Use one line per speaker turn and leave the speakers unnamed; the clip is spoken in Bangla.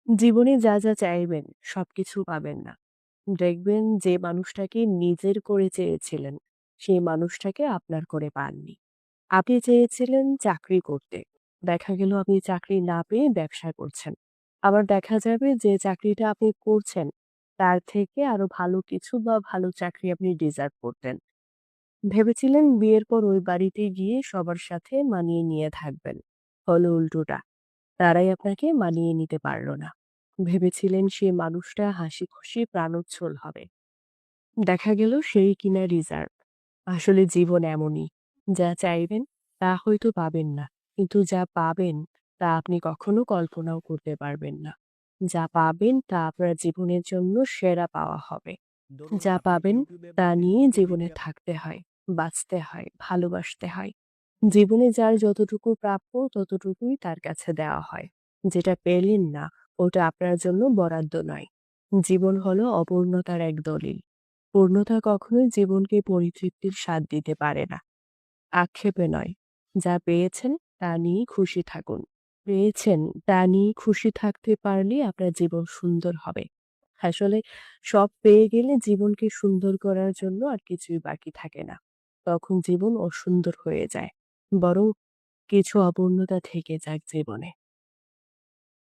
জীবনে যা চাইবেন সবকিছু পাবেন না। দেখবেন যে মানুষটাকে নিজের করে চেয়েছিলেন, সেই মানুষটাকে আপনার করে পাননি। আপনি চেয়েছিলেন চাকরি করতে। দেখা গেল আপনি চাকরি না পেয়ে ব্যবসা করছেন। আবার দেখা যাবে যে চাকরিটা আপনি করছেন, তার থেকে আরো ভালো কিছু বা ভালো চাকরি আপনি ডিজার্ভ করতেন। ভেবেছিলেন বিয়ের পর ওই বাড়িতে গিয়ে সবার সাথে মানিয়ে নিয়ে থাকবেন। হলো উল্টোটা। তারাই আপনাকে মানিয়ে নিতে পারল না। ভেবেছিলেন সে মানুষটা হাসিখুশি প্রাণোচ্ছল হবে। দেখা গেল সেই কিনা রিজার্ভ। আসলে জীবন এমনই। যা চাইবেন তা হয়তো পাবেন না। কিন্তু যা পাবেন তা আপনি কখনো কল্পনাও করতে পারবেন না। যা পাবেন তা আপনার জীবনের জন্য সেরা পাওয়া হবে।
ধরুন
যা
আপনি
পাবেন
YouTube এ
তা
বা
নিয়ে
Facebook এ
জীবনে
ভিডিও
থাকতে হয়, বাঁচতে হয়, ভালোবাসতে হয়। জীবনে যার যতটুকু প্রাপ্য ততটুকুই তার কাছে দেওয়া হয়। যেটা পেলেন না ওটা আপনার জন্য বরাদ্দ নয়। জীবন হলো অপূর্ণতার এক দলিল। পূর্ণতা কখনোই জীবনকে পরিতৃপ্তির স্বাদ দিতে পারে না। আক্ষেপে নয়। যা পেয়েছেন তা নিয়েই খুশি থাকুন। পেয়েছেন তা নিয়ে খুশি থাকতে পারলে আপনার জীবন সুন্দর হবে। আসলে সব পেয়ে গেলে জীবনকে সুন্দর করার জন্য আর কিছুই বাকি থাকে না। তখন জীবন অসুন্দর হয়ে যায়। বরং কিছু অপূর্ণতা থেকে যাক জীবনে।